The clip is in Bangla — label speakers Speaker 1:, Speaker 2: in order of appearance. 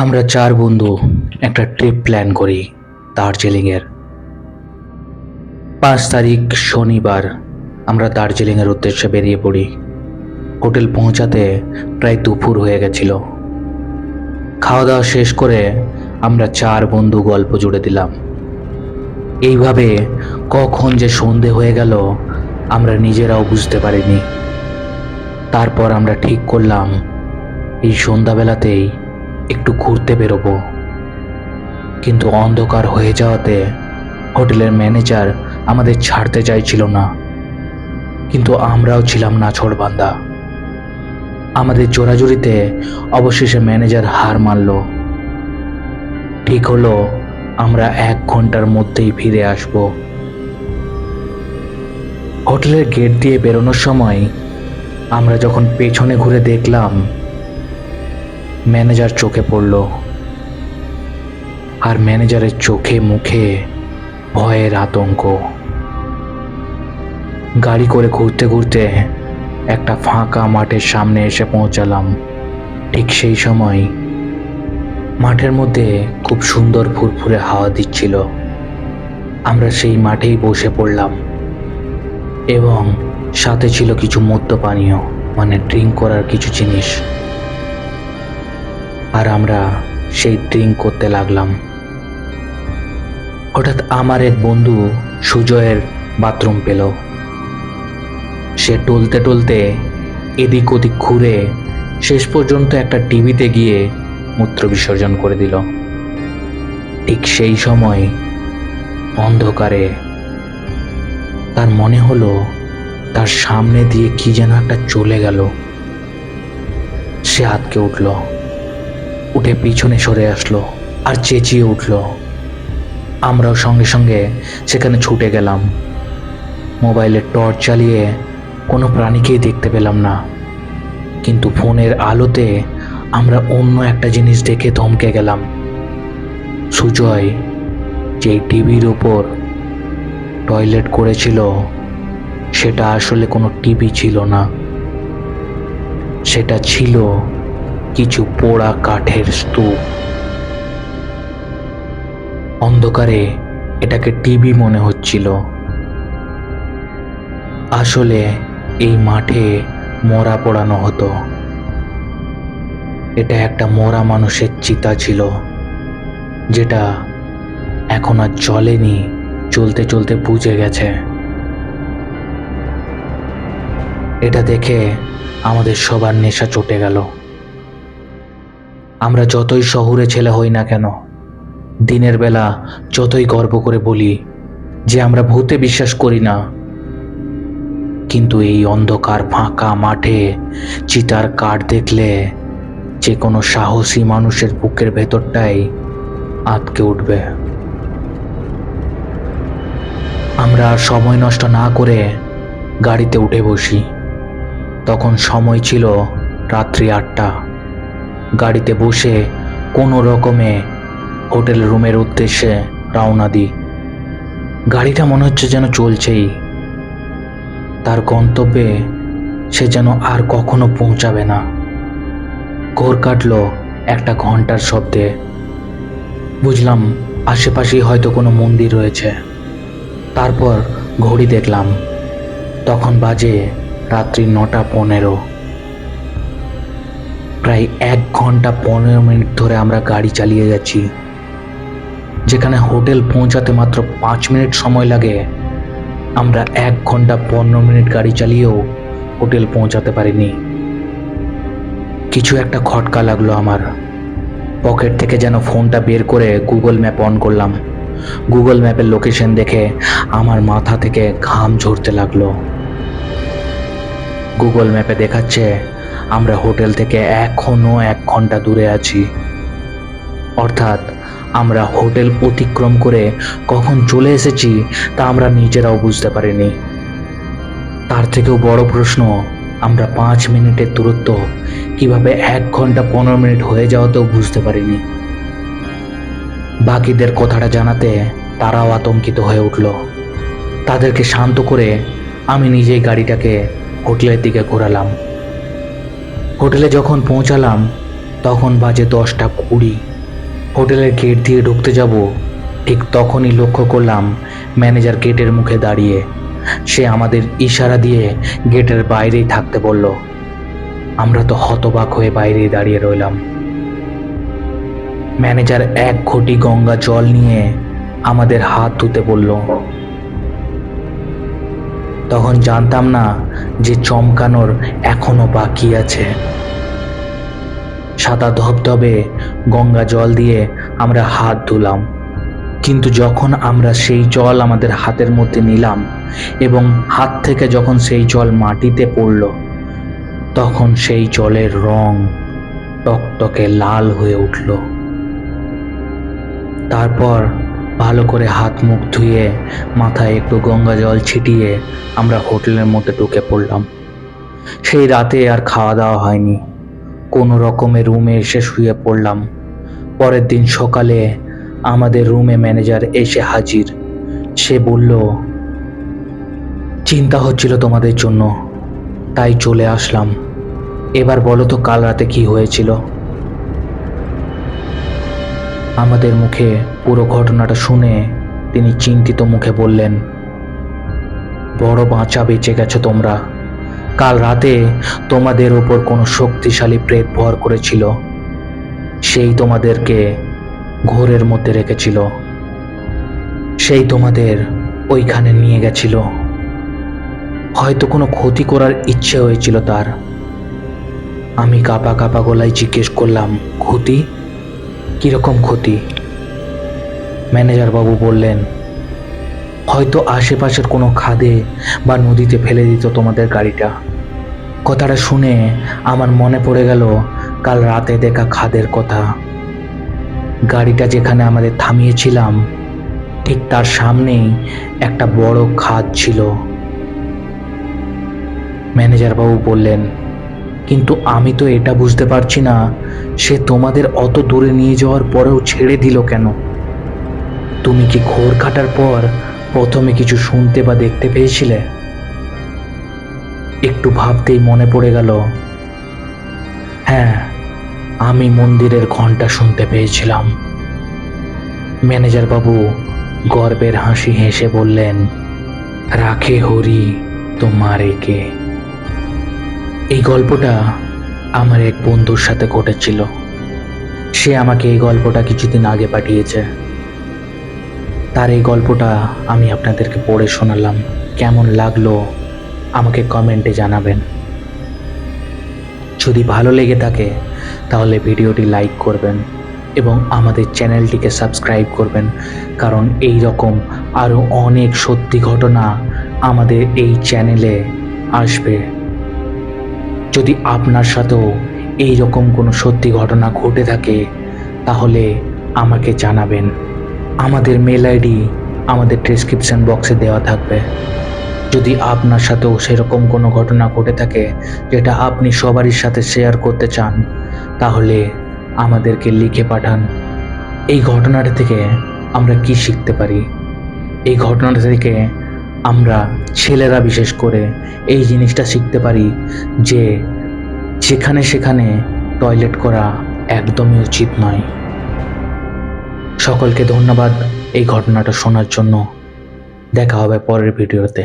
Speaker 1: আমরা চার বন্ধু একটা ট্রিপ প্ল্যান করি দার্জিলিংয়ের। 5 তারিখ শনিবার আমরা দার্জিলিংয়ের উদ্দেশ্যে বেরিয়ে পড়ি। হোটেল পৌঁছাতে প্রায় দুপুর হয়ে গেছিল। খাওয়া দাওয়া শেষ করে আমরা চার বন্ধু গল্প জুড়ে দিলাম। এইভাবে কখন যে সন্ধে হয়ে গেল আমরা নিজেরাও বুঝতে পারিনি। তারপর আমরা ঠিক করলাম এই সন্ধ্যাবেলাতেই একটু ঘুরতে বেরোবো। কিন্তু অন্ধকার হয়ে যাওয়াতে হোটেলের ম্যানেজার আমাদের ছাড়তে চাইছিল না, কিন্তু আমরাও ছিলাম নাছোড়বান্দা। আমাদের জোরাজুরিতে অবশেষে ম্যানেজার হার মানল। ঠিক হলো আমরা 1 ঘন্টার মধ্যেই ফিরে আসব। হোটেলের গেট দিয়ে বেরোনোর সময় আমরা যখন পেছনে ঘুরে দেখলাম, ম্যানেজার চোখে পড়ল। আর ম্যানেজারের চোখে মুখে ভয়ের আতঙ্ক। গাড়ি করে ঘুরতে ঘুরতে একটা ফাঁকা মাঠের সামনে এসে পৌঁছালাম। ঠিক সেই সময় মাঠের মধ্যে খুব সুন্দর ফুরফুরে হাওয়া দিচ্ছিল। আমরা সেই মাঠেই বসে পড়লাম এবং সাথে ছিল কিছু মদ্য পানীয়, মানে ড্রিঙ্ক করার কিছু জিনিস। আর আমরা সেই ড্রিঙ্ক করতে লাগলাম। হঠাৎ আমার এক বন্ধু সুজয়ের বাথরুম পেল। সে টলতে টলতে এদিক ওদিক ঘুরে শেষ পর্যন্ত একটা টিভিতে গিয়ে মূত্র বিসর্জন করে দিল। ঠিক সেই সময় অন্ধকারে তার মনে হলো তার সামনে দিয়ে কি যেন একটা চলে গেল। সে আঁতকে উঠল, উঠে পিছনে সরে আসলো আর চেঁচিয়ে উঠল। আমরাও সঙ্গে সঙ্গে সেখানে ছুটে গেলাম। মোবাইলের টর্চ চালিয়ে কোনো প্রাণীকেই দেখতে পেলাম না, কিন্তু ফোনের আলোতে আমরা অন্য একটা জিনিস দেখে থমকে গেলাম। সুজয় যে টিভির উপর টয়লেট করেছিল সেটা আসলে কোনো টিভি ছিল না, সেটা ছিল কিছু পোড়া কাঠের স্তূপ। অন্ধকারে এটাকে টিভি মনে হচ্ছিল। আসলে এই মাঠে মরা পোড়ানো হতো। এটা একটা মরা মানুষের চিতা ছিল, যেটা এখন আর জ্বলেনি, চলতে চলতে বুঝে গেছে। এটা দেখে আমাদের সবার নেশা চটে গেল। আমরা যতই শহুরে ছেলে হই না কেন, দিনের বেলা যতই গর্ব করে বলি যে আমরা ভূতে বিশ্বাস করি না, কিন্তু এই অন্ধকার ফাঁকা মাঠে চিতার কাঠ দেখলে যে কোনো সাহসী মানুষের বুকের ভেতরটাই আঁতকে উঠবে। আমরা আর সময় নষ্ট না করে গাড়িতে উঠে বসি। তখন সময় ছিল রাত্রি 8টা। গাড়িতে বসে কোনো রকমে হোটেল রুমের উদ্দেশ্যে রওনা দিই। গাড়িটা মনে হচ্ছে যেন চলছেই, তার গন্তব্যে সে যেন আর কখনো পৌঁছাবে না। ঘোর কাটল একটা ঘন্টার শব্দে। বুঝলাম আশেপাশেই হয়তো কোনো মন্দির রয়েছে। তারপর ঘড়ি দেখলাম, তখন বাজে রাত্রি 9টা 15। প্রায় 1 ঘন্টা 15 মিনিট ধরে আমরা গাড়ি চালিয়ে যাচ্ছি। যেখানে হোটেল পৌঁছাতে মাত্র 5 মিনিট সময় লাগে, আমরা 1 ঘন্টা 15 মিনিট গাড়ি চালিয়েও হোটেল পৌঁছাতে পারিনি। কিছু একটা খটকা লাগলো আমার। পকেট থেকে যেন ফোনটা বের করে গুগল ম্যাপ অন করলাম। গুগল ম্যাপের লোকেশন দেখে আমার মাথা থেকে ঘাম ঝরতে লাগলো। গুগল ম্যাপে দেখাচ্ছে আমরা হোটেল থেকে এখনো 1 ঘন্টা দূরে আছি। অর্থাৎ আমরা হোটেল অতিক্রম করে কখন চলে এসেছি তা আমরা নিজেরাও বুঝতে পারিনি। তার থেকেও বড় প্রশ্ন, আমরা 5 মিনিটের দূরত্ব কিভাবে 1 ঘন্টা 15 মিনিট হয়ে যাওয়াতেও বুঝতে পারিনি। বাকিদের কথাটা জানাতে তারাও আতঙ্কিত হয়ে উঠল। তাদেরকে শান্ত করে আমি নিজেই গাড়িটাকে হোটেলের দিকে ঘোরালাম। হোটেলে যখন পৌঁছালাম তখন বাজে 10টা 20। হোটেলের গেট দিয়ে ঢুকতে যাব, ঠিক তখনই লক্ষ্য করলাম ম্যানেজার গেটের মুখে দাঁড়িয়ে। সে আমাদের ইশারা দিয়ে গেটের বাইরেই থাকতে বলল। আমরা তো হতবাক হয়ে বাইরেই দাঁড়িয়ে রইলাম। ম্যানেজার 1 ঘটি গঙ্গা জল নিয়ে আমাদের হাত ধুতে বলল। তখন জানতাম না যে চমকানোর এখনো বাকি আছে। সাদা ধবধবে গঙ্গা জল দিয়ে আমরা হাত ধুলাম, কিন্তু যখন আমরা সেই জল আমাদের হাতের মধ্যে নিলাম এবং হাত থেকে যখন সেই জল মাটিতে পড়ল, তখন সেই জলের রং টকটকে লাল হয়ে উঠল। তারপর ভালো করে হাত মুখ ধুয়ে মাথায় একটু গঙ্গা জল ছিটিয়ে আমরা হোটেলের মধ্যে ঢুকে পড়লাম। সেই রাতে আর খাওয়া দাওয়া হয়নি, কোনো রকমে রুমে এসে শুয়ে পড়লাম। পরের দিন সকালে আমাদের রুমে ম্যানেজার এসে হাজির। সে বলল, চিন্তা হচ্ছিল তোমাদের জন্য, তাই চলে আসলাম। এবার বলো তো কাল রাতে কি হয়েছিল। আমাদের মুখে পুরো ঘটনাটা শুনে তিনি চিন্তিত মুখে বললেন, বড় বাঁচা বেঁচে গেছো তোমরা। কাল রাতে তোমাদের ওপর কোনো শক্তিশালী প্রেত ভর করেছিল। সেই তোমাদেরকে ঘোরের মধ্যে রেখেছিল, সেই তোমাদের ওইখানে নিয়ে গেছিল। হয়তো কোনো ক্ষতি করার ইচ্ছে হয়েছিল তার। আমি কাঁপা কাঁপা গলায় জিজ্ঞেস করলাম, ক্ষতি? কিরকম ক্ষতি? ম্যানেজার বাবু বললেন, হয়তো আশেপাশের কোনো খাদে বা নদীতে ফেলে দিত তোমাদের গাড়িটা। কথাটা শুনে আমার মনে পড়ে গেল কাল রাতে দেখা খাদের কথা। গাড়িটা যেখানে আমাদের থামিয়েছিলাম, ঠিক তার সামনেই একটা বড় খাদ ছিল। ম্যানেজার বাবু বললেন, কিন্তু আমি তো এটা বুঝতে পারছি না, সে তোমাদের অত দূরে নিয়ে যাওয়ার পরেও ছেড়ে দিল কেন? তুমি কি ঘোর কাটার পর প্রথমে কিছু শুনতে বা দেখতে পেয়েছিলে? একটু ভাবতেই মনে পড়ে গেল, হ্যাঁ, আমি মন্দিরের ঘন্টা শুনতে পেয়েছিলাম। ম্যানেজার বাবু গর্বের হাসি হেসে বললেন, রাখে হরি তোমারে কে। এই গল্পটা আমার এক বন্ধুর সাথে ঘটেছিল। সে আমাকে এই গল্পটা কিছুদিন আগে পাঠিয়েছে। তার এই গল্পটা আমি আপনাদেরকে পড়ে শোনালাম। কেমন লাগলো আমাকে কমেন্টে জানাবেন। যদি ভালো লেগে থাকে তাহলে ভিডিওটি লাইক করবেন এবং আমাদের চ্যানেলটিকে সাবস্ক্রাইব করবেন, কারণ এই রকম আরও অনেক সত্যি ঘটনা আমাদের এই চ্যানেলে আসবে। যদি আপনার সাথেও এই রকম কোনো সত্যি ঘটনা ঘটে থাকে তাহলে আমাকে জানাবেন। আমাদের মেল আইডি আমাদের ডেসক্রিপশন বক্সে দেওয়া থাকবে। যদি আপনার সাথেও সেরকম কোনো ঘটনা ঘটে থাকে যেটা আপনি সবারই সাথে শেয়ার করতে চান, তাহলে আমাদেরকে লিখে পাঠান। এই ঘটনাটা থেকে আমরা কি শিখতে পারি? এই ঘটনাটা থেকে আমরা ছেলেরা বিশেষ করে এই জিনিসটা শিখতে পারি যে যেখানে সেখানে টয়লেট করা একদমই উচিত নয়। সকলকে ধন্যবাদ এই ঘটনাটা শোনার জন্য। দেখা হবে পরের ভিডিওতে।